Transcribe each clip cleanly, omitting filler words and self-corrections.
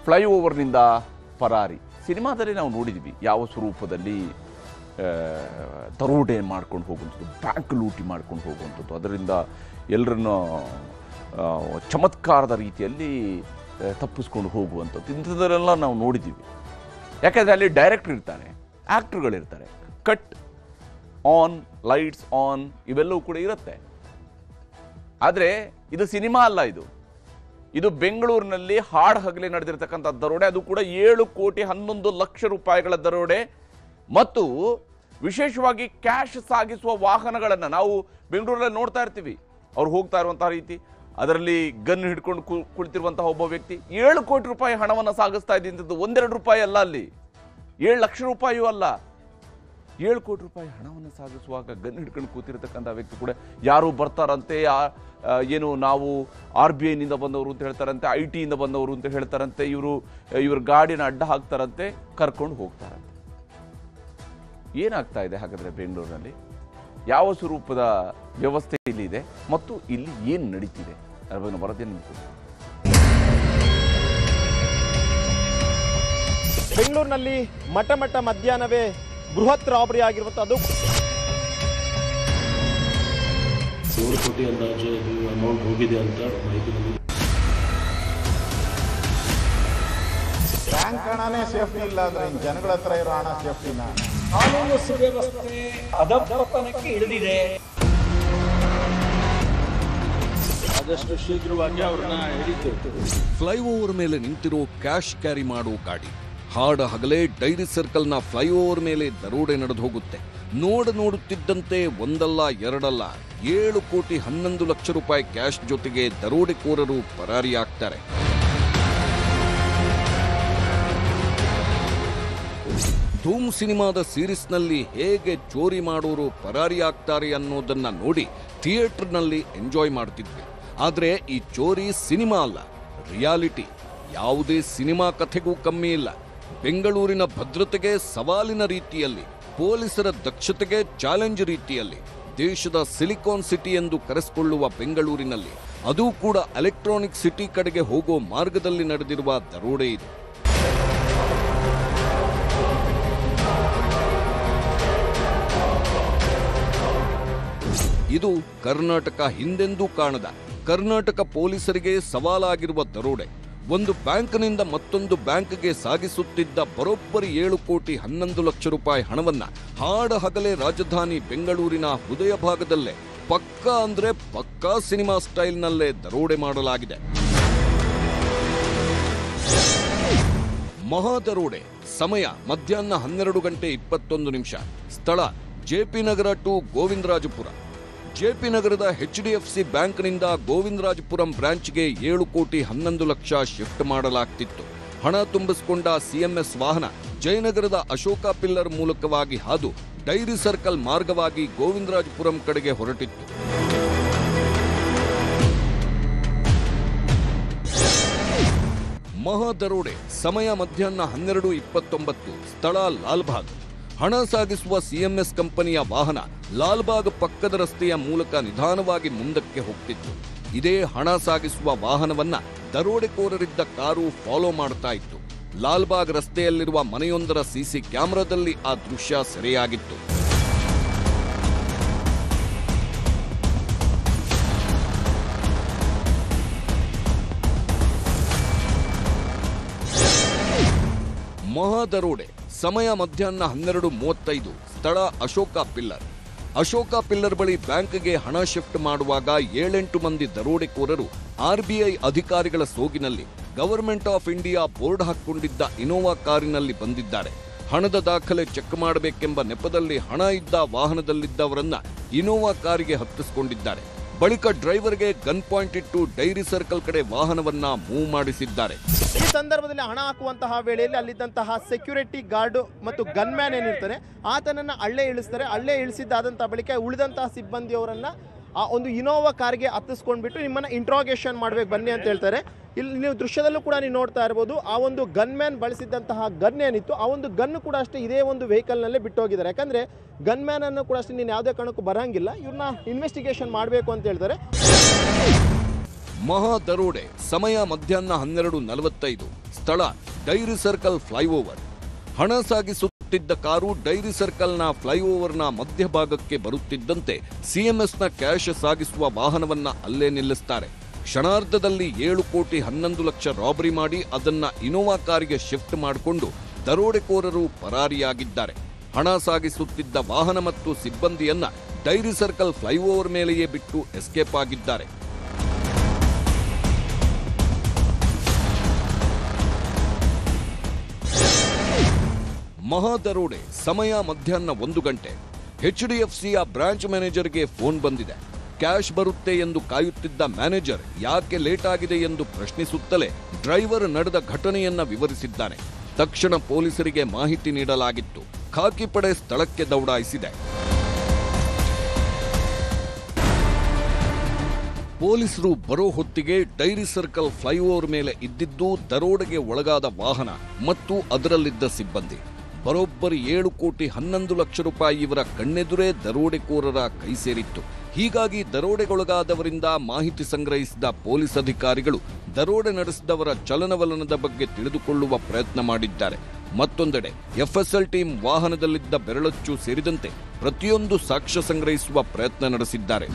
ಫ್ಲೈಓವರ್ನಿಂದ ಪರಾರಿ ಸಿನಿಮಾದಲ್ಲಿ ನಾವು ನೋಡಿದ್ವಿ ಯಾವ ಸ್ವರೂಪದಲ್ಲಿ ದರೋಡೆ ಮಾಡ್ಕೊಂಡು ಹೋಗುವಂಥದ್ದು, ಬ್ಯಾಂಕ್ ಲೂಟಿ ಮಾಡ್ಕೊಂಡು ಹೋಗುವಂಥದ್ದು, ಅದರಿಂದ ಎಲ್ಲರನ್ನು ಚಮತ್ಕಾರದ ರೀತಿಯಲ್ಲಿ ತಪ್ಪಿಸ್ಕೊಂಡು ಹೋಗುವಂಥದ್ದು, ಇಂಥದ್ದನ್ನೆಲ್ಲ ನಾವು ನೋಡಿದ್ದೀವಿ. ಯಾಕೆಂದರೆ ಅಲ್ಲಿ ಡೈರೆಕ್ಟ್ರ್ ಇರ್ತಾರೆ, ಆ್ಯಕ್ಟ್ರುಗಳಿರ್ತಾರೆ, ಕಟ್ ಆನ್, ಲೈಟ್ಸ್ ಆನ್ ಇವೆಲ್ಲವೂ ಕೂಡ ಇರುತ್ತೆ. ಆದರೆ ಇದು ಸಿನಿಮಾ ಅಲ್ಲ, ಇದು ಬೆಂಗಳೂರಿನಲ್ಲಿ ಹಾಡು ಹಗಲೇ ನಡೆದಿರ್ತಕ್ಕಂಥ ದರೋಡೆ, ಅದು ಕೂಡ 7,11,00,000 ರೂಪಾಯಿಗಳ ದರೋಡೆ. ಮತ್ತು ವಿಶೇಷವಾಗಿ ಕ್ಯಾಶ್ ಸಾಗಿಸುವ ವಾಹನಗಳನ್ನು ನಾವು ಬೆಂಗಳೂರಲ್ಲಿ ನೋಡ್ತಾ ಇರ್ತೀವಿ. ಅವ್ರು ಹೋಗ್ತಾ ಇರುವಂತಹ ರೀತಿ, ಅದರಲ್ಲಿ ಗನ್ ಹಿಡ್ಕೊಂಡು ಕುಳಿತಿರುವಂತಹ ಒಬ್ಬ ವ್ಯಕ್ತಿ 7 ಕೋಟಿ ರೂಪಾಯಿ ಹಣವನ್ನು ಸಾಗಿಸ್ತಾ ಇದ್ದಂಥದ್ದು 1-2 ರೂಪಾಯಿ ಅಲ್ಲ, ಅಲ್ಲಿ 7 ಲಕ್ಷ ರೂಪಾಯಿಯೂ ಅಲ್ಲ, 7 ಕೋಟಿ ರೂಪಾಯಿ ಹಣವನ್ನು ಸಾಗಿಸುವಾಗ ಗನ್ ಹಿಡ್ಕೊಂಡು ಕೂತಿರ್ತಕ್ಕಂಥ ವ್ಯಕ್ತಿ ಕೂಡ ಯಾರು ಬರ್ತಾರಂತೆ, ಏನು ನಾವು RBIನಿಂದ ಬಂದವರು ಅಂತ ಹೇಳ್ತಾರಂತೆ, IT ಇಂದ ಬಂದವರು ಅಂತ ಹೇಳ್ತಾರಂತೆ, ಇವ್ರ ಗಾಡಿನ ಅಡ್ಡ ಹಾಕ್ತಾರಂತೆ, ಕರ್ಕೊಂಡು ಹೋಗ್ತಾರಂತೆ. ಏನಾಗ್ತಾ ಇದೆ ಹಾಗಾದರೆ ಬೆಂಗಳೂರಿನಲ್ಲಿ? ಯಾವ ಸ್ವರೂಪದ ವ್ಯವಸ್ಥೆ ಇಲ್ಲಿ ಇದೆ ಮತ್ತು ಇಲ್ಲಿ ಏನು ನಡೀತಿದೆ ಅದನ್ನು ವರದಿ ನಿಂತು. ಬೆಂಗಳೂರಿನಲ್ಲಿ ಮಠ ಮಧ್ಯಾಹ್ನವೇ ಬೃಹತ್ ರಾಬರಿ ಆಗಿರುವಂಥದ್ದು. 7 ಕೋಟಿ ಅಂದಾಜು ಅಮೌಂಟ್ ಹೋಗಿದೆ ಅಂತ ಮಾಹಿತಿ ಬಂದಿದೆ. ಬ್ಯಾಂಕ್ ಹಣನೇ ಸೇಫ್ಟಿ ಇಲ್ಲ ಅಂದ್ರೆ ಜನಗಳ ಹತ್ರ ಇರೋ ಹಣ ಸೇಫ್ಟಿನ? ಕಾನೂನು ಸುವ್ಯವಸ್ಥೆ ಅಧಪತನಕ್ಕೆ ಇಳಿದಿದೆ. ಆದಷ್ಟು ಶೀಘ್ರವಾಗಿ ಅವ್ರನ್ನ ಹಿಡಿತೇವೆ. ಫ್ಲೈಓವರ್ ಮೇಲೆ ನಿಂತಿರೋ ಕ್ಯಾಶ್ ಕ್ಯಾರಿ ಮಾಡೋ ಗಾಡಿ ಹಾಡ ಹಗಲೇ ಡೈರಿ ಸರ್ಕಲ್ನ ಫ್ಲೈಓವರ್ ಮೇಲೆ ದರೋಡೆ ನಡೆದು ಹೋಗುತ್ತೆ. ನೋಡುತ್ತಿದ್ದಂತೆ ಒಂದಲ್ಲ ಎರಡಲ್ಲ 7,11,00,000 ರೂಪಾಯಿ ಕ್ಯಾಶ್ ಜೊತೆಗೆ ದರೋಡೆಕೋರರು ಪರಾರಿಯಾಗ್ತಾರೆ. ಧೂಮ್ ಸಿನಿಮಾದ ಸೀರೀಸ್ನಲ್ಲಿ ಹೇಗೆ ಚೋರಿ ಮಾಡೋರು ಪರಾರಿಯಾಗ್ತಾರೆ ಅನ್ನೋದನ್ನ ನೋಡಿ ಥಿಯೇಟರ್ನಲ್ಲಿ ಎಂಜಾಯ್ ಮಾಡ್ತಿದ್ವಿ. ಆದರೆ ಈ ಚೋರಿ ಸಿನಿಮಾ ಅಲ್ಲ, ರಿಯಾಲಿಟಿ. ಯಾವುದೇ ಸಿನಿಮಾ ಕಥೆಗೂ ಕಮ್ಮಿ ಇಲ್ಲ. ಬೆಂಗಳೂರಿನ ಭದ್ರತೆಗೆ ಸವಾಲಿನ ರೀತಿಯಲ್ಲಿ, ಪೊಲೀಸರ ದಕ್ಷತೆಗೆ ಚಾಲೆಂಜ್ ರೀತಿಯಲ್ಲಿ, ದೇಶದ ಸಿಲಿಕಾನ್ ಸಿಟಿ ಎಂದು ಕರೆಸಿಕೊಳ್ಳುವ ಬೆಂಗಳೂರಿನಲ್ಲಿ, ಅದೂ ಕೂಡ ಎಲೆಕ್ಟ್ರಾನಿಕ್ ಸಿಟಿ ಕಡೆಗೆ ಹೋಗೋ ಮಾರ್ಗದಲ್ಲಿ ನಡೆದಿರುವ ದರೋಡೆ ಇದು. ಇದು ಕರ್ನಾಟಕ ಹಿಂದೆಂದೂ ಕಾಣದ, ಕರ್ನಾಟಕ ಪೊಲೀಸರಿಗೆ ಸವಾಲಾಗಿರುವ ದರೋಡೆ. ಒಂದು ಬ್ಯಾಂಕ್ನಿಂದ ಮತ್ತೊಂದು ಬ್ಯಾಂಕ್ಗೆ ಸಾಗಿಸುತ್ತಿದ್ದ ಬರೋಬ್ಬರಿ 7,11,00,000 ರೂಪಾಯಿ ಹಣವನ್ನ ಹಾಡ ಹಗಲೇ ರಾಜಧಾನಿ ಬೆಂಗಳೂರಿನ ಹೃದಯ ಭಾಗದಲ್ಲೇ ಪಕ್ಕಾ ಅಂದ್ರೆ ಪಕ್ಕಾ ಸಿನಿಮಾ ಸ್ಟೈಲ್ನಲ್ಲೇ ದರೋಡೆ ಮಾಡಲಾಗಿದೆ. ಮಹಾದರೋಡೆ. ಸಮಯ ಮಧ್ಯಾಹ್ನ 12:21. ಸ್ಥಳ JP ನಗರ ಟು ಗೋವಿಂದರಾಜಪುರ. JP ನಗರದ HDFC ಬ್ಯಾಂಕ್ನಿಂದ ಗೋವಿಂದರಾಜಪುರಂ ಬ್ರಾಂಚ್ಗೆ 7,11,00,000 ಶಿಫ್ಟ್ ಮಾಡಲಾಗ್ತಿತ್ತು. ಹಣ ತುಂಬಿಸಿಕೊಂಡ CMS ವಾಹನ ಜಯನಗರದ ಅಶೋಕ ಪಿಲ್ಲರ್ ಮೂಲಕವಾಗಿ ಹಾದು ಡೈರಿ ಸರ್ಕಲ್ ಮಾರ್ಗವಾಗಿ ಗೋವಿಂದರಾಜಪುರಂ ಕಡೆಗೆ ಹೊರಟಿತ್ತು. ಮಹಾದರೋಡೆ. ಸಮಯ ಮಧ್ಯಾಹ್ನ 12:29. ಸ್ಥಳ ಲಾಲ್ಬಾಗ್. ಹಣ ಸಾಗಿಸುವ CMS ಕಂಪನಿಯ ವಾಹನ ಲಾಲ್ಬಾಗ್ ಪಕ್ಕದ ರಸ್ತೆಯ ಮೂಲಕ ನಿಧಾನವಾಗಿ ಮುಂದಕ್ಕೆ ಹೋಗ್ತಿತ್ತು. ಇದೇ ಹಣ ಸಾಗಿಸುವ ವಾಹನವನ್ನ ದರೋಡೆಕೋರರಿದ್ದ ಕಾರು ಫಾಲೋ ಮಾಡ್ತಾ ಇತ್ತು. ಲಾಲ್ಬಾಗ್ ರಸ್ತೆಯಲ್ಲಿರುವ ಮನೆಯೊಂದರ CC ಕ್ಯಾಮೆರಾದಲ್ಲಿ ಆ ದೃಶ್ಯ ಸೆರೆಯಾಗಿತ್ತು. ಮಹಾದರೋಡೆ. ಸಮಯ ಮಧ್ಯಾಹ್ನ 12:35. ಸ್ಥಳ ಅಶೋಕ ಪಿಲ್ಲರ್. ಅಶೋಕ ಪಿಲ್ಲರ್ ಬಳಿ ಬ್ಯಾಂಕ್ಗೆ ಹಣ ಶಿಫ್ಟ್ ಮಾಡುವಾಗ 7-8 ಮಂದಿ ದರೋಡೆಕೋರರು RBI ಅಧಿಕಾರಿಗಳ ಸೋಗಿನಲ್ಲಿ ಗವರ್ಮೆಂಟ್ ಆಫ್ ಇಂಡಿಯಾ ಬೋರ್ಡ್ ಹಾಕಿಕೊಂಡಿದ್ದ ಇನೋವಾ ಕಾರಿನಲ್ಲಿ ಬಂದಿದ್ದಾರೆ. ಹಣದ ದಾಖಲೆ ಚೆಕ್ ಮಾಡಬೇಕೆಂಬ ನೆಪದಲ್ಲಿ ಹಣ ಇದ್ದ ವಾಹನದಲ್ಲಿದ್ದವರನ್ನ ಇನೋವಾ ಕಾರಿಗೆ ಹತ್ತಿಸಿಕೊಂಡಿದ್ದಾರೆ. ಬಳಿಕ ಡ್ರೈವರ್ಗೆ ಗನ್ ಪಾಯಿಂಟ್ ಇಟ್ಟು ಡೈರಿ ಸರ್ಕಲ್ ಕಡೆ ವಾಹನವನ್ನ ಮೂವ್ ಮಾಡಿಸಿದ್ದಾರೆ. ಈ ಸಂದರ್ಭದಲ್ಲಿ ಹಣ ಹಾಕುವಂತಹ ವೇಳೆಯಲ್ಲಿ ಅಲ್ಲಿದ್ದಂತಹ ಸೆಕ್ಯೂರಿಟಿ ಗಾರ್ಡ್ ಮತ್ತು ಗನ್ ಮ್ಯಾನ್ ಏನಿರ್ತಾರೆ ಆತನನ್ನ ಅಲ್ಲೇ ಇಳಿಸ್ತಾರೆ. ಅಲ್ಲೇ ಇಳಿಸಿದ್ದಾದಂತಹ ಬಳಿಕ ಉಳಿದಂತಹ ಸಿಬ್ಬಂದಿಯವರನ್ನ ಆ ಒಂದು ಇನೋವಾ ಕಾರ್ಗೆ ಹತ್ತಿಸ್ಕೊಂಡ್ಬಿಟ್ಟು ನಿಮ್ಮನ್ನ ಇಂಟ್ರಾಗೇಷನ್ ಮಾಡ್ಬೇಕು ಬನ್ನಿ ಅಂತ ಹೇಳ್ತಾರೆ. ಇಲ್ಲಿ ನೀವು ದೃಶ್ಯದಲ್ಲೂ ಕೂಡ ನೀವು ನೋಡ್ತಾ ಇರಬಹುದು, ಆ ಒಂದು ಗನ್ ಮ್ಯಾನ್ ಬಳಸಿದಂತಹ ಗನ್ ಏನಿತ್ತು ಆ ಒಂದು ಗನ್ ಕೂಡ ಅಷ್ಟೇ ಇದೇ ಒಂದು ವೆಹಿಕಲ್ ನಲ್ಲೇ ಬಿಟ್ಟು ಹೋಗಿದ್ದಾರೆ. ಯಾಕಂದ್ರೆ ಗನ್ ಮ್ಯಾನ್ ಅನ್ನು ಕೂಡ ಅಷ್ಟೇ ನೀನು ಯಾವುದೇ ಕಾರಣಕ್ಕೂ ಬರಂಗಿಲ್ಲ, ಇವ್ರನ್ನ ಇನ್ವೆಸ್ಟಿಗೇಷನ್ ಮಾಡಬೇಕು ಅಂತ ಹೇಳ್ತಾರೆ. ಮಹಾ ದರೋಡೆ, ಸಮಯ ಮಧ್ಯಾಹ್ನ 12:45, ಸ್ಥಳ ಡೈರಿ ಸರ್ಕಲ್ ಫ್ಲೈಓವರ್. ಹಣ ಸಾಗಿಸುತ್ತಿದ್ದ ಕಾರು ಡೈರಿ ಸರ್ಕಲ್ನ ಫ್ಲೈಓವರ್ನ ಮಧ್ಯಭಾಗಕ್ಕೆ ಬರುತ್ತಿದ್ದಂತೆ ಸಿಎಂಎಸ್ನ ಕ್ಯಾಶ್ ಸಾಗಿಸುವ ವಾಹನವನ್ನ ಅಲ್ಲೇ ನಿಲ್ಲಿಸ್ತಾರೆ. ಕ್ಷಣಾರ್ಧದಲ್ಲಿ 7,11,00,000 ರಾಬರಿ ಮಾಡಿ ಅದನ್ನ ಇನೋವಾ ಕಾರಿಗೆ ಶಿಫ್ಟ್ ಮಾಡಿಕೊಂಡು ದರೋಡೆಕೋರರು ಪರಾರಿಯಾಗಿದ್ದಾರೆ. ಹಣ ಸಾಗಿಸುತ್ತಿದ್ದ ವಾಹನ ಮತ್ತು ಸಿಬ್ಬಂದಿಯನ್ನ ಡೈರಿ ಸರ್ಕಲ್ ಫ್ಲೈಓವರ್ ಮೇಲೆಯೇ ಬಿಟ್ಟು ಎಸ್ಕೇಪ್ ಆಗಿದ್ದಾರೆ. ಮಹಾದರೋಡೆ, ಸಮಯ ಮಧ್ಯಾಹ್ನ 1 ಗಂಟೆ. HDFCಯ ಬ್ರಾಂಚ್ ಮ್ಯಾನೇಜರ್ಗೆ ಫೋನ್ ಬಂದಿದೆ. ಕ್ಯಾಶ್ ಬರುತ್ತೆ ಎಂದು ಕಾಯುತ್ತಿದ್ದ ಮ್ಯಾನೇಜರ್ ಯಾಕೆ ಲೇಟ್ ಆಗಿದೆ ಎಂದು ಪ್ರಶ್ನಿಸುತ್ತಲೇ ಡ್ರೈವರ್ ನಡೆದ ಘಟನೆಯನ್ನ ವಿವರಿಸಿದ್ದಾನೆ. ತಕ್ಷಣ ಪೊಲೀಸರಿಗೆ ಮಾಹಿತಿ ನೀಡಲಾಗಿತ್ತು. ಖಾಕಿ ಪಡೆ ಸ್ಥಳಕ್ಕೆ ದೌಡಾಯಿಸಿದೆ. ಪೊಲೀಸರು ಬರೋ ಹೊತ್ತಿಗೆ ಡೈರಿ ಸರ್ಕಲ್ ಫ್ಲೈಓವರ್ ಮೇಲೆ ಇದ್ದಿದ್ದು ದರೋಡೆಗೆ ಒಳಗಾದ ವಾಹನ ಮತ್ತು ಅದರಲ್ಲಿದ್ದ ಸಿಬ್ಬಂದಿ. ಬರೋಬ್ಬರಿ 7,11,00,000 ರೂಪಾಯಿ ಇವರ ಕಣ್ಣೆದುರೇ ದರೋಡೆಕೋರರ ಕೈ ಸೇರಿತ್ತು. ಹೀಗಾಗಿ ದರೋಡೆಗೊಳಗಾದವರಿಂದ ಮಾಹಿತಿ ಸಂಗ್ರಹಿಸಿದ ಪೊಲೀಸ್ ಅಧಿಕಾರಿಗಳು ದರೋಡೆ ನಡೆಸಿದವರ ಚಲನವಲನದ ಬಗ್ಗೆ ತಿಳಿದುಕೊಳ್ಳುವ ಪ್ರಯತ್ನ ಮಾಡಿದ್ದಾರೆ. ಮತ್ತೊಂದೆಡೆ ಎಫ್ಎಸ್ಎಲ್ ಟೀಮ್ ವಾಹನದಲ್ಲಿದ್ದ ಬೆರಳಚ್ಚು ಸೇರಿದಂತೆ ಪ್ರತಿಯೊಂದು ಸಾಕ್ಷ್ಯ ಸಂಗ್ರಹಿಸುವ ಪ್ರಯತ್ನ ನಡೆಸಿದ್ದಾರೆ.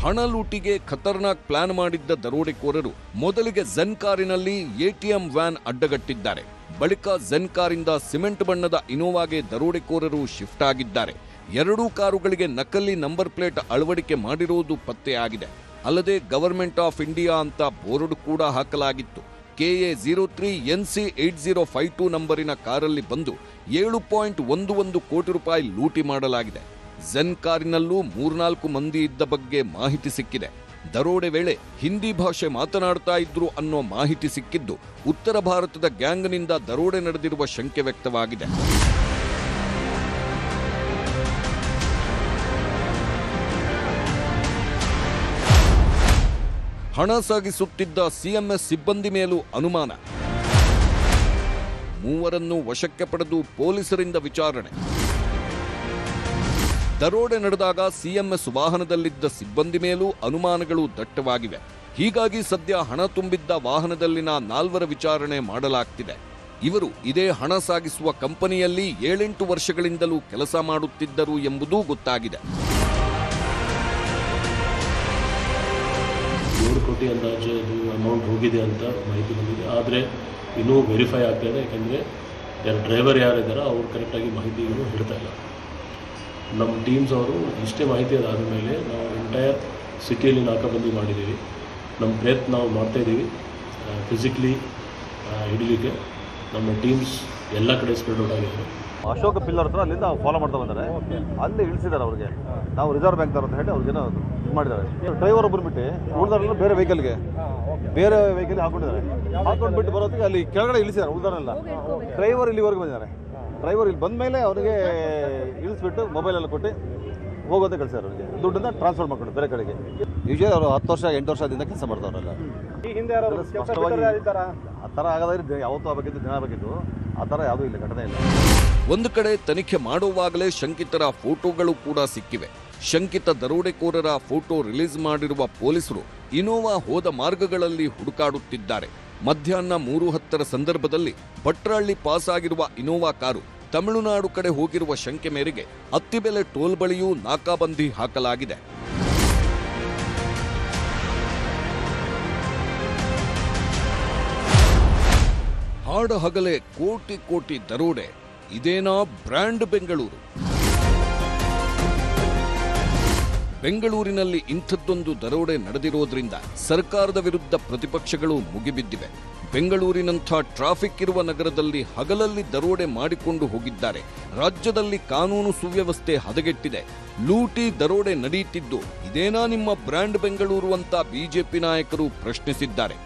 ಹಣ ಲೂಟಿಗೆ ಖತರ್ನಾಕ್ ಪ್ಲಾನ್ ಮಾಡಿದ್ದ ದರೋಡೆಕೋರರು ಮೊದಲಿಗೆ ಝೆನ್ ಕಾರಿನಲ್ಲಿ ಎಟಿಎಂ ವ್ಯಾನ್ ಅಡ್ಡಗಟ್ಟಿದ್ದಾರೆ. ಬಳಿಕ ಝೆನ್ ಕಾರಿಂದ ಸಿಮೆಂಟ್ ಬಣ್ಣದ ಇನೋವಾಗೆ ದರೋಡೆಕೋರರು ಶಿಫ್ಟ್ ಆಗಿದ್ದಾರೆ. 2 ಕಾರುಗಳಿಗೆ ನಕಲಿ ನಂಬರ್ ಪ್ಲೇಟ್ ಅಳವಡಿಕೆ ಮಾಡಿರುವುದು ಪತ್ತೆಯಾಗಿದೆ. ಅಲ್ಲದೆ ಗವರ್ಮೆಂಟ್ ಆಫ್ ಇಂಡಿಯಾ ಅಂತ ಬೋರ್ಡ್ ಕೂಡ ಹಾಕಲಾಗಿತ್ತು. KA03NC8052 ನಂಬರಿನ ಕಾರಲ್ಲಿ ಬಂದು 7.11 ಕೋಟಿ ರೂಪಾಯಿ ಲೂಟಿ ಮಾಡಲಾಗಿದೆ. ಝೆನ್ ಕಾರಿನಲ್ಲೂ 3-4 ಮಂದಿ ಇದ್ದ ಬಗ್ಗೆ ಮಾಹಿತಿ ಸಿಕ್ಕಿದೆ. ದರೋಡೆ ವೇಳೆ ಹಿಂದಿ ಭಾಷೆ ಮಾತನಾಡ್ತಾ ಇದ್ರು ಅನ್ನೋ ಮಾಹಿತಿ ಸಿಕ್ಕಿದ್ದು ಉತ್ತರ ಭಾರತದ ಗ್ಯಾಂಗ್ನಿಂದ ದರೋಡೆ ನಡೆದಿರುವ ಶಂಕೆ ವ್ಯಕ್ತವಾಗಿದೆ. ಹಣ ಸಾಗಿಸುತ್ತಿದ್ದ ಸಿಎಂಎಸ್ ಸಿಬ್ಬಂದಿ ಮೇಲೂ ಅನುಮಾನ. ಮೂವರನ್ನು ವಶಕ್ಕೆ ಪಡೆದು ಪೊಲೀಸರಿಂದ ವಿಚಾರಣೆ. ದರೋಡೆ ನಡೆದಾಗ ಸಿಎಂಎಸ್ ವಾಹನದಲ್ಲಿದ್ದ ಸಿಬ್ಬಂದಿ ಮೇಲೂ ಅನುಮಾನಗಳು ದಟ್ಟವಾಗಿವೆ. ಹೀಗಾಗಿ ಸದ್ಯ ಹಣ ತುಂಬಿದ್ದ ವಾಹನದಲ್ಲಿನ 4 ವಿಚಾರಣೆ ಮಾಡಲಾಗ್ತಿದೆ. ಇವರು ಇದೇ ಹಣ ಸಾಗಿಸುವ ಕಂಪನಿಯಲ್ಲಿ 7-8 ವರ್ಷಗಳಿಂದಲೂ ಕೆಲಸ ಮಾಡುತ್ತಿದ್ದರು ಎಂಬುದೂ ಗೊತ್ತಾಗಿದೆ. 7 ಕೋಟಿ ಅಂದಾಜು ಅದು ಅಮೌಂಟ್ ಹೋಗಿದೆ ಅಂತ ಮಾಹಿತಿ ಬಂದಿದೆ. ಆದರೆ ಇನ್ನೂ ವೆರಿಫೈ ಆಗ್ತಾಯಿದೆ. ಯಾಕೆಂದರೆ ಡ್ರೈವರ್ ಯಾರಿದ್ದಾರೋ ಅವ್ರು ಕರೆಕ್ಟಾಗಿ ಮಾಹಿತಿಗಳು ಹೇಳ್ತಾ ಇಲ್ಲ. ನಮ್ಮ ಟೀಮ್ಸ್ ಅವರು ಇಷ್ಟೇ ಮಾಹಿತಿ ಅದಾದ ಮೇಲೆ ನಾವು ಎಂಟೈರ್ ಸಿಟಿಯಲ್ಲಿ ನಾಕಾಬಂದಿ ಮಾಡಿದ್ದೀವಿ. ನಮ್ಮ ಪ್ರಯತ್ನ ನಾವು ಮಾಡ್ತಾಯಿದ್ದೀವಿ. ಫಿಸಿಕಲಿ ಹಿಡಿಲಿಕ್ಕೆ ನಮ್ಮ ಟೀಮ್ಸ್ ಎಲ್ಲ ಕಡೆ ಸ್ಪ್ರೆಡ್ ಔಟ್ ಆಗಿದ್ದಾರೆ. ಅಶೋಕ ಪಿಲ್ಲರ್ ಹತ್ರ ಅಲ್ಲಿಂದ ಫಾಲೋ ಮಾಡ್ತಾ ಬಂದರೆ ಅಲ್ಲಿ ಇಳಿಸಿದ್ದಾರೆ. ಅವ್ರಿಗೆ ನಾವು ರಿಸರ್ವ್ ಬ್ಯಾಂಕ್ ಅಂತ ಹೇಳಿ ಅವ್ರಿಗೇನೋ ಇದು ಮಾಡಿದ್ದಾರೆ. ಡ್ರೈವರ್ ಒಬ್ಬರು ಬಿಟ್ಟು ಉಳಿದಾರೆಲ್ಲ ಬೇರೆ ವೆಹಿಕಲ್ ಹಾಕೊಂಡಿದ್ದಾರೆ. ಹಾಕೊಂಡು ಬಿಟ್ಟು ಬರೋದಕ್ಕೆ ಅಲ್ಲಿ ಕೆಳಗಡೆ ಇಳಿಸಿದ್ದಾರೆ ಉಳಿದಾರೆಲ್ಲ. ಡ್ರೈವರ್ ಇಲ್ಲಿವರೆಗೂ ಬಂದಿದ್ದಾರೆ. ಡ್ರೈವರ್ ಇಲ್ಲಿ ಬಂದ ಮೇಲೆ ಅವರಿಗೆ ಇಳಿಸ್ಬಿಟ್ಟು ಮೊಬೈಲೆಲ್ಲ ಕೊಟ್ಟು ಹೋಗೋದೇ ಕಳಿಸಿದ್ದಾರೆ. ಅವರಿಗೆ ದುಡ್ಡನ್ನ ಟ್ರಾನ್ಸ್ಫರ್ ಮಾಡ್ಕೊಂಡು ಬೇರೆ ಕಡೆಗೆ. ಯೂಶಲಿ ಅವರು 10 ವರ್ಷ 8 ವರ್ಷದಿಂದ ಕೆಲಸ ಮಾಡ್ತಾವ್ರಲ್ಲ. ಸ್ಪಷ್ಟವಾಗಿ ಆ ಥರ ಆಗೋದಾದ್ರೆ ಯಾವತ್ತೂ ಆಗಬೇಕಿದ್ದು, ದಿನ ಆಗಬೇಕಿದ್ದು, ಆ ಥರ ಯಾವುದೂ ಇಲ್ಲ, ಘಟನೆ ಇಲ್ಲ. ಒಂದು ಕಡೆ ತನಿಖೆ ಮಾಡುವಾಗಲೇ ಶಂಕಿತರ ಫೋಟೋಗಳು ಕೂಡ ಸಿಕ್ಕಿವೆ. ಶಂಕಿತ ದರೋಡೆಕೋರರ ಫೋಟೋ ರಿಲೀಸ್ ಮಾಡಿರುವ ಪೊಲೀಸರು ಇನೋವಾ ಹೋದ ಮಾರ್ಗಗಳಲ್ಲಿ ಹುಡುಕಾಡುತ್ತಿದ್ದಾರೆ. ಮಧ್ಯಾಹ್ನ 3:10 ಸಂದರ್ಭದಲ್ಲಿ ಭಟ್ರಹಳ್ಳಿ ಪಾಸ್ ಆಗಿರುವ ಇನೋವಾ ಕಾರು ತಮಿಳುನಾಡು ಕಡೆ ಹೋಗಿರುವ ಶಂಕೆ ಮೇರೆಗೆ ಅತ್ತಿಬೆಲೆ ಟೋಲ್ ಬಳಿಯೂ ನಾಕಾಬಂದಿ ಹಾಕಲಾಗಿದೆ. ಹಾಡ ಹಗಲೇ ಕೋಟಿ ಕೋಟಿ ದರೋಡೆ. ಇದೇನಾ ಬ್ರ್ಯಾಂಡ್ ಬೆಂಗಳೂರು? ಬೆಂಗಳೂರಿನಲ್ಲಿ ಇಂಥದ್ದೊಂದು ದರೋಡೆ ನಡೆದಿರೋದ್ರಿಂದ ಸರ್ಕಾರದ ವಿರುದ್ಧ ಪ್ರತಿಪಕ್ಷಗಳು ಮುಗಿಬಿದ್ದಿವೆ. ಬೆಂಗಳೂರಿನಂಥ ಟ್ರಾಫಿಕ್ ಇರುವ ನಗರದಲ್ಲಿ ಹಗಲಲ್ಲಿ ದರೋಡೆ ಮಾಡಿಕೊಂಡು ಹೋಗಿದ್ದಾರೆ. ರಾಜ್ಯದಲ್ಲಿ ಕಾನೂನು ಸುವ್ಯವಸ್ಥೆ ಹದಗೆಟ್ಟಿದೆ. ಲೂಟಿ ದರೋಡೆ ನಡೆಯುತ್ತಿದ್ದು ಇದೇನಾ ನಿಮ್ಮ ಬ್ರ್ಯಾಂಡ್ ಬೆಂಗಳೂರು ಅಂತ ಬಿಜೆಪಿ ನಾಯಕರು ಪ್ರಶ್ನಿಸಿದ್ದಾರೆ.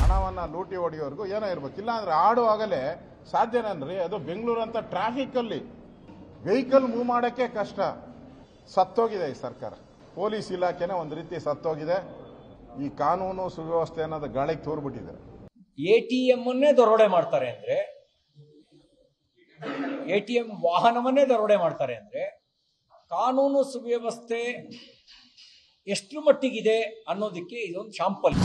ಹಣವನ್ನ ಲೂಟಿ ಹೊಡೆಯೋರ್ಗು ಏನೋ ಇರ್ಬೇಕು. ಇಲ್ಲ ಅಂದ್ರೆ ಆಡುವಾಗಲೇ ಸಾಧ್ಯನನ್ರಿ. ಅದು ಬೆಂಗಳೂರು ಅಂತ ಟ್ರಾಫಿಕ್ ಅಲ್ಲಿ ವೆಹಿಕಲ್ ಮೂವ್ ಮಾಡಕ್ಕೆ ಕಷ್ಟ. ಸತ್ತೋಗಿದೆ ಈ ಸರ್ಕಾರ. ಪೊಲೀಸ್ ಇಲಾಖೆನೇ ಒಂದು ರೀತಿ ಸತ್ತೋಗಿದೆ. ಈ ಕಾನೂನು ಸುವ್ಯವಸ್ಥೆ ಅನ್ನೋದು ಗಾಳಿಗೆ ತೋರ್ಬಿಟ್ಟಿದೆ. ATM ಅನ್ನೇ ದರೋಡೆ ಮಾಡ್ತಾರೆ ಅಂದ್ರೆ ATM ವಾಹನವನ್ನೇ ದರೋಡೆ ಮಾಡ್ತಾರೆ ಅಂದರೆ ಕಾನೂನು ಸುವ್ಯವಸ್ಥೆ ಎಷ್ಟು ಮಟ್ಟಿಗಿದೆ ಅನ್ನೋದಕ್ಕೆ ಇದೊಂದು ಶಾಂಪಲ್.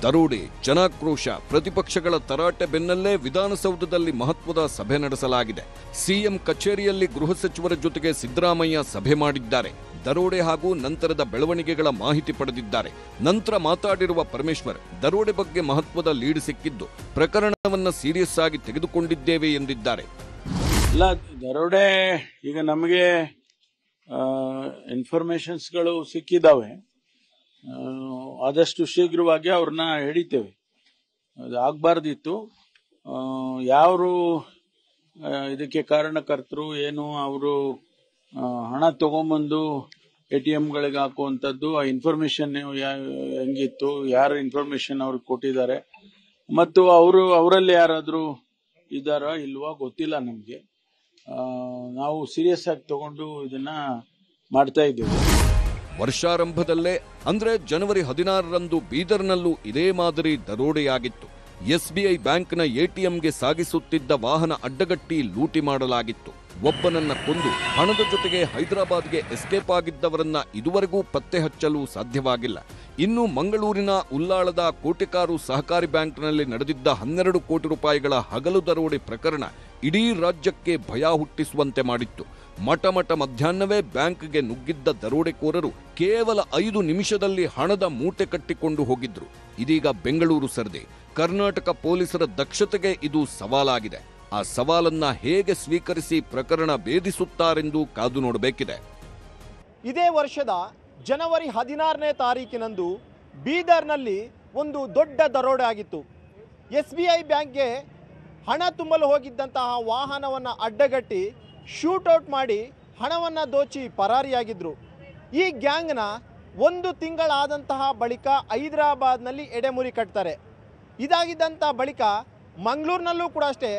ದರೋಡೆ, ಜನಾಕ್ರೋಶ, ಪ್ರತಿಪಕ್ಷಗಳ ತರಾಟೆ ಬೆನ್ನಲ್ಲೇ ವಿಧಾನಸೌಧದಲ್ಲಿ ಮಹತ್ವದ ಸಭೆ ನಡೆಸಲಾಗಿದೆ. ಸಿಎಂ ಕಚೇರಿಯಲ್ಲಿ ಗೃಹ ಸಚಿವರ ಜೊತೆಗೆ ಸಿದ್ದರಾಮಯ್ಯ ಸಭೆ ಮಾಡಿದ್ದಾರೆ. ದರೋಡೆ ಹಾಗೂ ನಂತರದ ಬೆಳವಣಿಗೆಗಳ ಮಾಹಿತಿ ಪಡೆದಿದ್ದಾರೆ. ನಂತರ ಮಾತಾಡಿರುವ ಪರಮೇಶ್ವರ್, ದರೋಡೆ ಬಗ್ಗೆ ಮಹತ್ವದ ಲೀಡ್ ಸಿಕ್ಕಿದ್ದು ಪ್ರಕರಣವನ್ನ ಸೀರಿಯಸ್ ಆಗಿ ತೆಗೆದುಕೊಂಡಿದ್ದೇವೆ ಎಂದಿದ್ದಾರೆ. ಇಲ್ಲ, ದರೋಡೆ ಈಗ ನಮಗೆ ಇನ್ಫಾರ್ಮೇಶನ್ಸ್ಗಳು ಸಿಕ್ಕಿದ್ದಾವೆ. ಆದಷ್ಟು ಶೀಘ್ರವಾಗಿ ಅವ್ರನ್ನ ಹಿಡಿತೇವೆ. ಅದು ಆಗಬಾರ್ದಿತ್ತು. ಯಾರು ಇದಕ್ಕೆ ಕಾರಣಕರ್ತರು ಏನು, ಅವರು ಹಣ ತಗೊಂಬಂದು ATMಗಳಿಗೆ ಹಾಕುವಂಥದ್ದು, ಆ ಇನ್ಫಾರ್ಮೇಶನ್ ಹೆಂಗಿತ್ತು, ಯಾರು ಇನ್ಫಾರ್ಮೇಶನ್ ಅವ್ರಿಗೆ ಕೊಟ್ಟಿದ್ದಾರೆ ಮತ್ತು ಅವರಲ್ಲಿ ಯಾರಾದರೂ ಇದ್ದಾರಾ ಇಲ್ವಾ ಗೊತ್ತಿಲ್ಲ ನಮಗೆ. ನಾವು ಸೀರಿಯಸ್ ಆಗಿ ತಗೊಂಡು ಇದನ್ನ ಮಾಡ್ತಾ ಇದ್ದೇವೆ. ವರ್ಷಾರಂಭದಲ್ಲೇ ಅಂದ್ರೆ ಜನವರಿ 16ರಂದು ಬೀದರ್ನಲ್ಲೂ ಇದೇ ಮಾದರಿ ದರೋಡೆಯಾಗಿತ್ತು. SBI ಬ್ಯಾಂಕ್ನ ATMಗೆ ಸಾಗಿಸುತ್ತಿದ್ದ ವಾಹನ ಅಡ್ಡಗಟ್ಟಿ ಲೂಟಿ ಮಾಡಲಾಗಿತ್ತು. ಒಬ್ಬನನ್ನ ಕೊಂದು ಹಣದ ಜೊತೆಗೆ ಹೈದರಾಬಾದ್ಗೆ ಎಸ್ಕೇಪ್ ಆಗಿದ್ದವರನ್ನ ಇದುವರೆಗೂ ಪತ್ತೆ ಹಚ್ಚಲು ಸಾಧ್ಯವಾಗಿಲ್ಲ. ಇನ್ನು ಮಂಗಳೂರಿನ ಉಲ್ಲಾಳದ ಕೋಟೆಕಾರು ಸಹಕಾರಿ ಬ್ಯಾಂಕ್ನಲ್ಲಿ ನಡೆದಿದ್ದ 12 ಕೋಟಿ ರೂಪಾಯಿಗಳ ಹಗಲು ದರೋಡೆ ಪ್ರಕರಣ ಇಡೀ ರಾಜ್ಯಕ್ಕೆ ಭಯ ಹುಟ್ಟಿಸುವಂತೆ ಮಾಡಿತ್ತು. ಮಠ ಮಧ್ಯಾಹ್ನವೇ ಬ್ಯಾಂಕ್ಗೆ ನುಗ್ಗಿದ್ದ ದರೋಡೆಕೋರರು ಕೇವಲ 5 ನಿಮಿಷದಲ್ಲಿ ಹಣದ ಮೂಟೆ ಕಟ್ಟಿಕೊಂಡು ಹೋಗಿದ್ರು. ಇದೀಗ ಬೆಂಗಳೂರು ಸರದಿ. ಕರ್ನಾಟಕ ಪೊಲೀಸರ ದಕ್ಷತೆಗೆ ಇದು ಸವಾಲಾಗಿದೆ. ಆ ಸವಾಲನ್ನ ಹೇಗೆ ಸ್ವೀಕರಿಸಿ ಪ್ರಕರಣ ಭೇದಿಸುತ್ತಾರೆಂದು ಕಾದು ನೋಡಬೇಕಿದೆ. ಇದೇ ವರ್ಷದ ಜನವರಿ 16ನೇ ತಾರೀಕಿನಂದು ಬೀದರ್ನಲ್ಲಿ ಒಂದು ದೊಡ್ಡ ದರೋಡೆ ಆಗಿತ್ತು. SBI ಬ್ಯಾಂಕ್ಗೆ ಹಣ ತುಂಬಲು ಹೋಗಿದ್ದಂತಹ ವಾಹನವನ್ನು ಅಡ್ಡಗಟ್ಟಿ ಶೂಟೌಟ್ ಮಾಡಿ ಹಣವನ್ನು ದೋಚಿ ಪರಾರಿಯಾಗಿದ್ದರು. ಈ ಗ್ಯಾಂಗ್ನ 1 ತಿಂಗಳಾದಂತಹ ಬಳಿಕ ಹೈದರಾಬಾದ್ನಲ್ಲಿ ಎಡೆಮುರಿ ಕಟ್ತಾರೆ. ಇದಾಗಿದ್ದಂಥ ಬಳಿಕ ಮಂಗಳೂರಿನಲ್ಲೂ ಕೂಡ ಅಷ್ಟೇ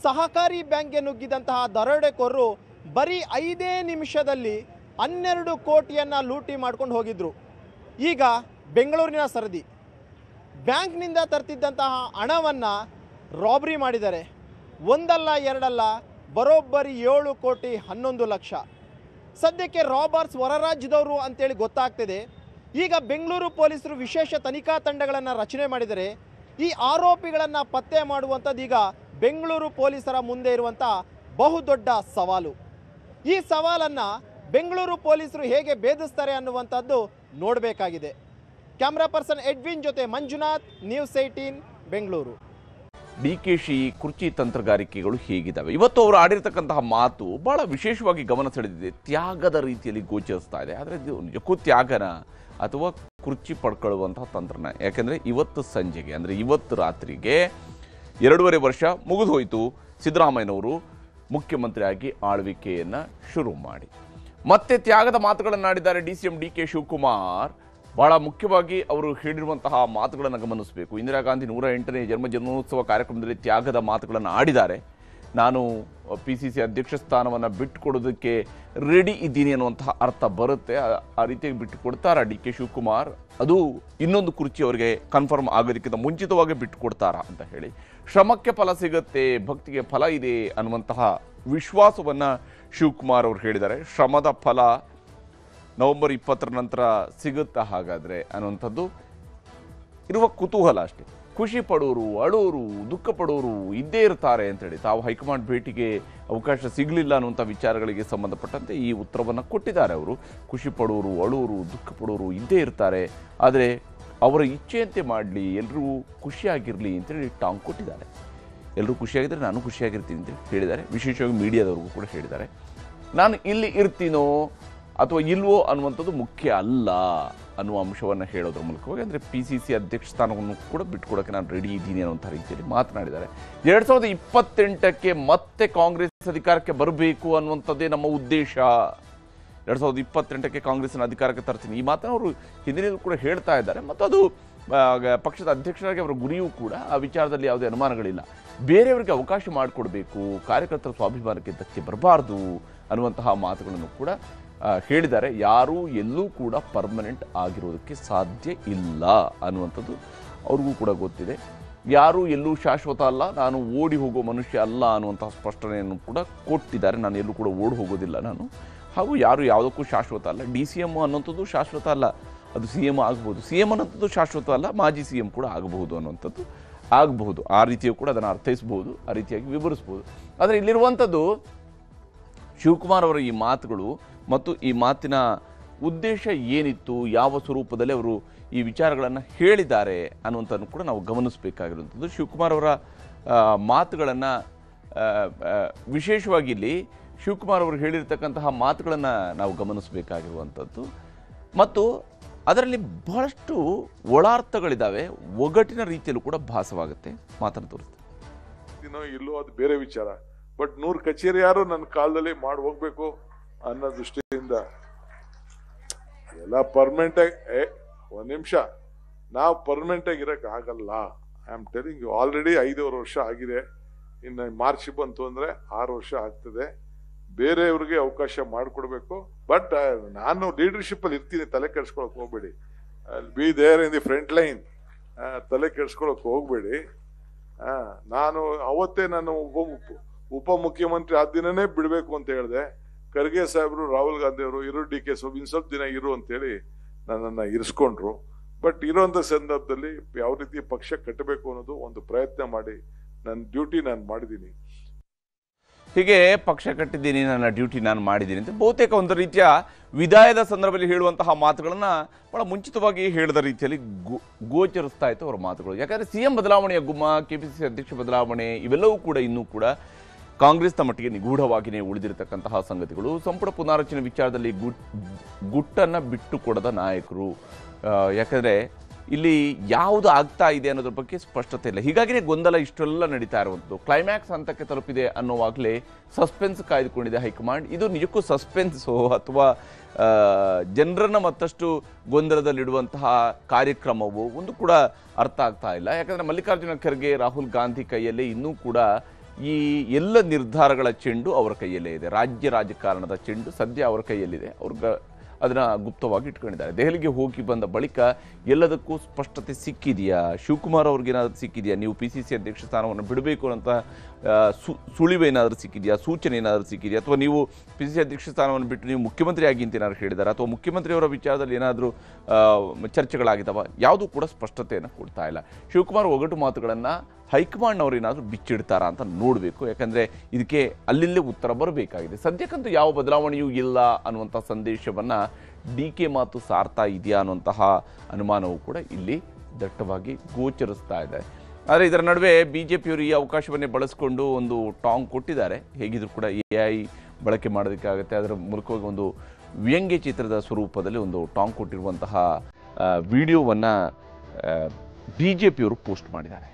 ಸಹಕಾರಿ ಬ್ಯಾಂಕ್ಗೆ ನುಗ್ಗಿದಂತಹ ದರೋಡೆಕೋರರು ಬರೀ 5 ನಿಮಿಷದಲ್ಲಿ 12 ಕೋಟಿಯನ್ನು ಲೂಟಿ ಮಾಡ್ಕೊಂಡು ಹೋಗಿದ್ರು. ಈಗ ಬೆಂಗಳೂರಿನ ಸರದಿ. ಬ್ಯಾಂಕ್ನಿಂದ ತರ್ತಿದ್ದಂತಹ ಹಣವನ್ನು ರಾಬರಿ ಮಾಡಿದ್ದಾರೆ. ಒಂದಲ್ಲ ಎರಡಲ್ಲ, ಬರೋಬ್ಬರಿ 7 ಕೋಟಿ 11 ಲಕ್ಷ. ಸದ್ಯಕ್ಕೆ ರಾಬರ್ಸ್ ಹೊರ ರಾಜ್ಯದವರು ಅಂತೇಳಿ ಗೊತ್ತಾಗ್ತಿದೆ. ಈಗ ಬೆಂಗಳೂರು ಪೊಲೀಸರು ವಿಶೇಷ ತನಿಖಾ ತಂಡಗಳನ್ನು ರಚನೆ ಮಾಡಿದರೆ ಈ ಆರೋಪಿಗಳನ್ನು ಪತ್ತೆ ಮಾಡುವಂಥದ್ದು ಈಗ ಬೆಂಗಳೂರು ಪೊಲೀಸರ ಮುಂದೆ ಇರುವಂಥ ಬಹುದೊಡ್ಡ ಸವಾಲು. ಈ ಸವಾಲನ್ನು ಬೆಂಗಳೂರು ಪೊಲೀಸರು ಹೇಗೆ ಭೇದಿಸ್ತಾರೆ ಅನ್ನುವಂಥದ್ದು ನೋಡಬೇಕಾಗಿದೆ. ಕ್ಯಾಮ್ರಾ ಪರ್ಸನ್ ಎಡ್ವಿನ್ ಜೊತೆ ಮಂಜುನಾಥ್, ನ್ಯೂಸ್ 18 ಬೆಂಗಳೂರು. DKಶಿ ಕುರ್ಚಿ ತಂತ್ರಗಾರಿಕೆಗಳು ಹೇಗಿದ್ದಾವೆ? ಇವತ್ತು ಅವರು ಆಡಿರ್ತಕ್ಕಂತಹ ಮಾತು ಬಹಳ ವಿಶೇಷವಾಗಿ ಗಮನ ಸೆಳೆದಿದೆ. ತ್ಯಾಗದ ರೀತಿಯಲ್ಲಿ ಗೋಚರಿಸ್ತಾ ಇದೆ. ಆದರೆ ಇದು ನಿಜಕ್ಕೂ ತ್ಯಾಗನ ಅಥವಾ ಕುರ್ಚಿ ಪಡ್ಕೊಳ್ಳುವಂತಹ ತಂತ್ರನ? ಯಾಕೆಂದರೆ ಇವತ್ತು ಸಂಜೆಗೆ, ಅಂದರೆ ಇವತ್ತು ರಾತ್ರಿಗೆ 2.5 ವರ್ಷ ಮುಗಿದು ಹೋಯಿತು ಸಿದ್ದರಾಮಯ್ಯನವರು ಮುಖ್ಯಮಂತ್ರಿಯಾಗಿ ಆಳ್ವಿಕೆಯನ್ನು ಶುರು ಮಾಡಿ. ಮತ್ತೆ ತ್ಯಾಗದ ಮಾತುಗಳನ್ನಾಡಿದ್ದಾರೆ DCM DK ಶಿವಕುಮಾರ್. ಬಹಳ ಮುಖ್ಯವಾಗಿ ಅವರು ಹೇಳಿರುವಂತಹ ಮಾತುಗಳನ್ನು ಗಮನಿಸಬೇಕು. ಇಂದಿರಾ ಗಾಂಧಿ 108ನೇ ಜನ್ಮದಿನೋತ್ಸವ ಕಾರ್ಯಕ್ರಮದಲ್ಲಿ ತ್ಯಾಗದ ಮಾತುಗಳನ್ನು ಆಡಿದ್ದಾರೆ. ನಾನು PCC ಅಧ್ಯಕ್ಷ ಸ್ಥಾನವನ್ನು ಬಿಟ್ಟುಕೊಡೋದಕ್ಕೆ ರೆಡಿ ಇದ್ದೀನಿ ಅನ್ನುವಂತಹ ಅರ್ಥ ಬರುತ್ತೆ. ಆ ರೀತಿಯಾಗಿ ಬಿಟ್ಟು ಕೊಡ್ತಾರಾ DK ಶಿವಕುಮಾರ್? ಅದು ಇನ್ನೊಂದು ಕುರ್ಚಿ ಅವರಿಗೆ ಕನ್ಫರ್ಮ್ ಆಗೋದಕ್ಕಿಂತ ಮುಂಚಿತವಾಗಿ ಬಿಟ್ಟು ಕೊಡ್ತಾರಾ ಅಂತ ಹೇಳಿ. ಶ್ರಮಕ್ಕೆ ಫಲ ಸಿಗುತ್ತೆ, ಭಕ್ತಿಗೆ ಫಲ ಇದೆ ಅನ್ನುವಂತಹ ವಿಶ್ವಾಸವನ್ನು ಶಿವಕುಮಾರ್ ಅವರು ಹೇಳಿದ್ದಾರೆ. ಶ್ರಮದ ಫಲ ನವೆಂಬರ್ 20ರ ನಂತರ ಸಿಗುತ್ತಾ ಹಾಗಾದರೆ ಅನ್ನುವಂಥದ್ದು ಇರುವ ಕುತೂಹಲ ಅಷ್ಟೇ. ಖುಷಿ ಪಡೋರು, ಅಳೋರು, ದುಃಖ ಪಡೋರು ಇದ್ದೇ ಇರ್ತಾರೆ ಅಂತೇಳಿ ತಾವು ಹೈಕಮಾಂಡ್ ಭೇಟಿಗೆ ಅವಕಾಶ ಸಿಗಲಿಲ್ಲ ಅನ್ನುವಂಥ ವಿಚಾರಗಳಿಗೆ ಸಂಬಂಧಪಟ್ಟಂತೆ ಈ ಉತ್ತರವನ್ನು ಕೊಟ್ಟಿದ್ದಾರೆ ಅವರು. ಖುಷಿ ಪಡೋರು, ಅಳೋರು, ದುಃಖ ಪಡೋರು ಇದ್ದೇ ಇರ್ತಾರೆ, ಆದರೆ ಅವರ ಇಚ್ಛೆಯಂತೆ ಮಾಡಲಿ, ಎಲ್ಲರೂ ಖುಷಿಯಾಗಿರಲಿ ಅಂತೇಳಿ ಟಾಂಗ್ ಕೊಟ್ಟಿದ್ದಾರೆ. ಎಲ್ಲರೂ ಖುಷಿಯಾಗಿದ್ದರೆ ನಾನು ಖುಷಿಯಾಗಿರ್ತೀನಿ ಅಂತೇಳಿ ಹೇಳಿದ್ದಾರೆ. ವಿಶೇಷವಾಗಿ ಮೀಡಿಯಾದವ್ರಿಗೂ ಕೂಡ ಹೇಳಿದ್ದಾರೆ. ನಾನು ಇಲ್ಲಿ ಇರ್ತೀನೋ ಅಥವಾ ಇಲ್ವೋ ಅನ್ನುವಂಥದ್ದು ಮುಖ್ಯ ಅಲ್ಲ ಅನ್ನುವ ಅಂಶವನ್ನು ಹೇಳೋದ್ರ ಮೂಲಕವಾಗಿ, ಅಂದರೆ PCC ಅಧ್ಯಕ್ಷ ಸ್ಥಾನವನ್ನು ಕೂಡ ಬಿಟ್ಕೊಡೋಕ್ಕೆ ನಾನು ರೆಡಿ ಇದ್ದೀನಿ ಅನ್ನುವಂಥ ರೀತಿಯಲ್ಲಿ ಮಾತನಾಡಿದ್ದಾರೆ. 2028ಕ್ಕೆ ಮತ್ತೆ ಕಾಂಗ್ರೆಸ್ ಅಧಿಕಾರಕ್ಕೆ ಬರಬೇಕು ಅನ್ನುವಂಥದ್ದೇ ನಮ್ಮ ಉದ್ದೇಶ. 2028ಕ್ಕೆ ಕಾಂಗ್ರೆಸ್ನ ಅಧಿಕಾರಕ್ಕೆ ತರ್ತೀನಿ, ಈ ಮಾತನ್ನು ಅವರು ಹಿಂದಿನಲ್ಲೂ ಕೂಡ ಹೇಳ್ತಾ ಇದ್ದಾರೆ. ಮತ್ತು ಅದು ಪಕ್ಷದ ಅಧ್ಯಕ್ಷರಾಗಿ ಅವರ ಗುರಿಯೂ ಕೂಡ. ಆ ವಿಚಾರದಲ್ಲಿ ಯಾವುದೇ ಅನುಮಾನಗಳಿಲ್ಲ. ಬೇರೆಯವರಿಗೆ ಅವಕಾಶ ಮಾಡಿಕೊಡ್ಬೇಕು, ಕಾರ್ಯಕರ್ತರ ಸ್ವಾಭಿಮಾನಕ್ಕೆ ಧಕ್ಕೆ ಬರಬಾರ್ದು ಅನ್ನುವಂತಹ ಮಾತುಗಳನ್ನು ಕೂಡ ಹೇಳಿದ್ದಾರೆ. ಯಾರೂ ಎಲ್ಲೂ ಕೂಡ ಪರ್ಮನೆಂಟ್ ಆಗಿರೋದಕ್ಕೆ ಸಾಧ್ಯ ಇಲ್ಲ ಅನ್ನುವಂಥದ್ದು ಅವ್ರಿಗೂ ಕೂಡ ಗೊತ್ತಿದೆ. ಯಾರೂ ಎಲ್ಲೂ ಶಾಶ್ವತ ಅಲ್ಲ, ನಾನು ಓಡಿ ಹೋಗೋ ಮನುಷ್ಯ ಅಲ್ಲ ಅನ್ನುವಂತಹ ಸ್ಪಷ್ಟನೆಯನ್ನು ಕೂಡ ಕೊಟ್ಟಿದ್ದಾರೆ. ನಾನು ಎಲ್ಲೂ ಕೂಡ ಓಡಿ ಹೋಗೋದಿಲ್ಲ ನಾನು, ಹಾಗೂ ಯಾರು ಯಾವುದಕ್ಕೂ ಶಾಶ್ವತ ಅಲ್ಲ. DCM ಅನ್ನೋಂಥದ್ದು ಶಾಶ್ವತ ಅಲ್ಲ, ಅದು CM ಆಗಬಹುದು. CM ಅನ್ನೋಂಥದ್ದು ಶಾಶ್ವತ ಅಲ್ಲ, ಮಾಜಿ CM ಕೂಡ ಆಗಬಹುದು ಅನ್ನುವಂಥದ್ದು ಆಗಬಹುದು. ಆ ರೀತಿಯೂ ಕೂಡ ಅದನ್ನು ಅರ್ಥೈಸ್ಬೋದು, ಆ ರೀತಿಯಾಗಿ ವಿವರಿಸ್ಬೋದು. ಆದರೆ ಇಲ್ಲಿರುವಂಥದ್ದು ಶಿವಕುಮಾರ್ ಅವರ ಈ ಮಾತುಗಳು ಮತ್ತು ಈ ಮಾತಿನ ಉದ್ದೇಶ ಏನಿತ್ತು, ಯಾವ ಸ್ವರೂಪದಲ್ಲಿ ಅವರು ಈ ವಿಚಾರಗಳನ್ನು ಹೇಳಿದ್ದಾರೆ ಅನ್ನುವಂಥದ್ದು ಕೂಡ ನಾವು ಗಮನಿಸಬೇಕಾಗಿರುವಂಥದ್ದು. ಶಿವಕುಮಾರ್ ಅವರ ಮಾತುಗಳನ್ನು ವಿಶೇಷವಾಗಿ ಇಲ್ಲಿ ಶಿವಕುಮಾರ್ ಅವರು ಹೇಳಿರ್ತಕ್ಕಂತಹ ಮಾತುಗಳನ್ನು ನಾವು ಗಮನಿಸಬೇಕಾಗಿರುವಂಥದ್ದು. ಮತ್ತು ಅದರಲ್ಲಿ ಬಹಳಷ್ಟು ಒಳಾರ್ಥಗಳಿದ್ದಾವೆ, ಒಗಟಿನ ರೀತಿಯಲ್ಲೂ ಕೂಡ ಭಾಸವಾಗುತ್ತೆ. ಮಾತನ್ನು ತೋರಿಸ್ತಾರೆ. ಇಲ್ಲೋ ಅದು ಬೇರೆ ವಿಚಾರ. ಬಟ್ 100 ಕಚೇರಿ ಯಾರು ನನ್ನ ಕಾಲದಲ್ಲಿ ಮಾಡಿ ಹೋಗ್ಬೇಕು ಅನ್ನೋ ದೃಷ್ಟಿಯಿಂದ ಎಲ್ಲ ಪರ್ಮನೆಂಟ್ ಆಗಿ ಒಂದ್ ನಿಮಿಷ, ನಾವು ಪರ್ಮನೆಂಟ್ ಆಗಿ ಇರಕ್ ಆಗಲ್ಲ. I am telling you, already 5 ವರ್ಷ ಆಗಿದೆ. ಇನ್ನು ಮಾರ್ಚ್ ಬಂತು ಅಂದ್ರೆ 6 ವರ್ಷ ಆಗ್ತದೆ. ಬೇರೆಯವ್ರಿಗೆ ಅವಕಾಶ ಮಾಡಿಕೊಡ್ಬೇಕು. ಬಟ್ ನಾನು ಲೀಡರ್ಶಿಪ್ ಅಲ್ಲಿ ಇರ್ತೀನಿ, ತಲೆ ಕೆಡ್ಸ್ಕೊಳಕ್ ಹೋಗ್ಬೇಡಿ. Be there in the front line, ತಲೆ ಕೆಡ್ಸ್ಕೊಳಕ್ ಹೋಗ್ಬೇಡಿ. ನಾನು ಅವತ್ತೇ ನಾನು ಉಪಮುಖ್ಯಮಂತ್ರಿ ಆ ದಿನನೇ ಬಿಡ್ಬೇಕು ಅಂತ ಹೇಳಿದೆ. ಖರ್ಗೆ ಸಾಹೇಬ್ರು, ರಾಹುಲ್ ಗಾಂಧಿ ಅವರು ಇರೋ DK ಇನ್ ಸ್ವಲ್ಪ ದಿನ ಇರು ಅಂತೇಳಿ ನನ್ನನ್ನು ಇರಿಸ್ಕೊಂಡ್ರು. ಬಟ್ ಇರೋಂಥ ಸಂದರ್ಭದಲ್ಲಿ ಯಾವ ರೀತಿ ಪಕ್ಷ ಕಟ್ಟಬೇಕು ಅನ್ನೋದು ಒಂದು ಪ್ರಯತ್ನ ಮಾಡಿ ನನ್ನ ಡ್ಯೂಟಿ ನಾನು ಮಾಡಿದ್ದೀನಿ. ಹೀಗೆ ಪಕ್ಷ ಕಟ್ಟಿದ್ದೀನಿ, ನನ್ನ ಡ್ಯೂಟಿ ನಾನು ಮಾಡಿದ್ದೀನಿ ಅಂತ ಬಹುತೇಕ ಒಂದು ರೀತಿಯ ವಿದಾಯದ ಸಂದರ್ಭದಲ್ಲಿ ಹೇಳುವಂತಹ ಮಾತುಗಳನ್ನು ಬಹಳ ಮುಂಚಿತವಾಗಿ ಹೇಳಿದ ರೀತಿಯಲ್ಲಿ ಗೋಚರಿಸ್ತಾ ಇತ್ತು ಅವರ ಮಾತುಗಳು. ಯಾಕಂದರೆ CM ಬದಲಾವಣೆಯ ಗುಮ್ಮ, KPCC ಅಧ್ಯಕ್ಷ ಬದಲಾವಣೆ ಇವೆಲ್ಲವೂ ಕೂಡ ಇನ್ನೂ ಕೂಡ ಕಾಂಗ್ರೆಸ್ನ ಮಟ್ಟಿಗೆ ನಿಗೂಢವಾಗಿಯೇ ಉಳಿದಿರತಕ್ಕಂತಹ ಸಂಗತಿಗಳು. ಸಂಪುಟ ಪುನಾರಚನೆ ವಿಚಾರದಲ್ಲಿ ಗುಟ್ಟನ್ನು ಬಿಟ್ಟು ಕೊಡದ ನಾಯಕರು. ಯಾಕಂದರೆ ಇಲ್ಲಿ ಯಾವುದು ಆಗ್ತಾ ಇದೆ ಅನ್ನೋದ್ರ ಬಗ್ಗೆ ಸ್ಪಷ್ಟತೆ ಇಲ್ಲ. ಹೀಗಾಗಿಯೇ ಗೊಂದಲ ಇಷ್ಟೆಲ್ಲ ನಡೀತಾ ಇರುವಂಥದ್ದು. ಕ್ಲೈಮ್ಯಾಕ್ಸ್ ಹಂತಕ್ಕೆ ತಲುಪಿದೆ ಅನ್ನೋವಾಗಲೇ ಸಸ್ಪೆನ್ಸ್ ಕಾಯ್ದುಕೊಂಡಿದೆ ಹೈಕಮಾಂಡ್. ಇದು ನಿಜಕ್ಕೂ ಸಸ್ಪೆನ್ಸು ಅಥವಾ ಜನರನ್ನು ಮತ್ತಷ್ಟು ಗೊಂದಲದಲ್ಲಿಡುವಂತಹ ಕಾರ್ಯಕ್ರಮವು ಒಂದು ಕೂಡ ಅರ್ಥ ಆಗ್ತಾ ಇಲ್ಲ. ಯಾಕಂದರೆ ಮಲ್ಲಿಕಾರ್ಜುನ ಖರ್ಗೆ, ರಾಹುಲ್ ಗಾಂಧಿ ಕೈಯಲ್ಲೇ ಇನ್ನೂ ಕೂಡ ಈ ಎಲ್ಲ ನಿರ್ಧಾರಗಳ ಚೆಂಡು ಅವರ ಕೈಯಲ್ಲೇ ಇದೆ. ರಾಜ್ಯ ರಾಜಕಾರಣದ ಚೆಂಡು ಸದ್ಯ ಅವರ ಕೈಯಲ್ಲಿದೆ. ಅದನ್ನು ಗುಪ್ತವಾಗಿ ಇಟ್ಕೊಂಡಿದ್ದಾರೆ. ದೆಹಲಿಗೆ ಹೋಗಿ ಬಂದ ಬಳಿಕ ಎಲ್ಲದಕ್ಕೂ ಸ್ಪಷ್ಟತೆ ಸಿಕ್ಕಿದೆಯಾ, ಶಿವಕುಮಾರ್ ಅವ್ರಿಗೇನಾದರೂ ಸಿಕ್ಕಿದೆಯಾ, ನೀವು PCC ಅಧ್ಯಕ್ಷ ಸ್ಥಾನವನ್ನು ಬಿಡಬೇಕು ಅಂತ ಸುಳಿವೇನಾದರೂ ಸಿಕ್ಕಿದೆಯಾ, ಸೂಚನೆ ಏನಾದರೂ ಸಿಕ್ಕಿದೆಯಾ, ಅಥವಾ ನೀವು PCC ಅಧ್ಯಕ್ಷ ಸ್ಥಾನವನ್ನು ಬಿಟ್ಟು ನೀವು ಮುಖ್ಯಮಂತ್ರಿ ಆಗಿ ಅಂತ ಏನಾದ್ರು ಹೇಳಿದ್ದಾರೆ, ಅಥವಾ ಮುಖ್ಯಮಂತ್ರಿಯವರ ವಿಚಾರದಲ್ಲಿ ಏನಾದರೂ ಚರ್ಚೆಗಳಾಗಿದ್ದಾವ, ಯಾವುದೂ ಕೂಡ ಸ್ಪಷ್ಟತೆಯನ್ನು ಕೊಡ್ತಾ ಇಲ್ಲ. ಶಿವಕುಮಾರ್ ಒಗಟು ಮಾತುಗಳನ್ನು ಹೈಕಮಾಂಡ್ನವರು ಏನಾದರೂ ಬಿಚ್ಚಿಡ್ತಾರಾ ಅಂತ ನೋಡಬೇಕು. ಯಾಕಂದರೆ ಇದಕ್ಕೆ ಅಲ್ಲಿಲ್ಲೇ ಉತ್ತರ ಬರಬೇಕಾಗಿದೆ. ಸದ್ಯಕ್ಕಂತೂ ಯಾವ ಬದಲಾವಣೆಯೂ ಇಲ್ಲ ಅನ್ನುವಂಥ ಸಂದೇಶವನ್ನು DK ಮಾತು ಸಾರ್ತಾ ಇದೆಯಾ ಅನ್ನುವಂತಹ ಅನುಮಾನವೂ ಕೂಡ ಇಲ್ಲಿ ದಟ್ಟವಾಗಿ ಗೋಚರಿಸ್ತಾ ಇದೆ. ಆದರೆ ಇದರ ನಡುವೆ BJPಯವರು ಈ ಅವಕಾಶವನ್ನೇ ಬಳಸಿಕೊಂಡು ಒಂದು ಟಾಂಗ್ ಕೊಟ್ಟಿದ್ದಾರೆ. ಹೇಗಿದ್ರು ಕೂಡ AI ಬಳಕೆ ಮಾಡೋದಕ್ಕಾಗುತ್ತೆ. ಅದರ ಮೂಲಕವಾಗಿ ಒಂದು ವ್ಯಂಗ್ಯ ಚಿತ್ರದ ಸ್ವರೂಪದಲ್ಲಿ ಒಂದು ಟಾಂಗ್ ಕೊಟ್ಟಿರುವಂತಹ ವಿಡಿಯೋವನ್ನು BJPಯವರು ಪೋಸ್ಟ್ ಮಾಡಿದ್ದಾರೆ.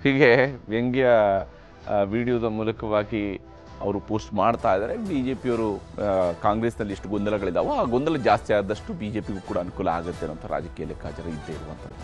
ಹೀಗೆ ವ್ಯಂಗ್ಯ ವಿಡಿಯೋದ ಮೂಲಕವಾಗಿ ಅವರು ಪೋಸ್ಟ್ ಮಾಡ್ತಾ ಇದ್ದಾರೆ. BJPಯವರು ಕಾಂಗ್ರೆಸ್ನಲ್ಲಿ ಎಷ್ಟು ಗೊಂದಲಗಳಿದ್ದಾವೋ ಆ ಗೊಂದಲ ಜಾಸ್ತಿ ಆದಷ್ಟು BJPಗೂ ಕೂಡ ಅನುಕೂಲ ಆಗುತ್ತೆ ಅನ್ನೋಂಥ ರಾಜಕೀಯ ಲೆಕ್ಕಾಚಾರ ಇದ್ದೇ ಇರುವಂಥದ್ದು.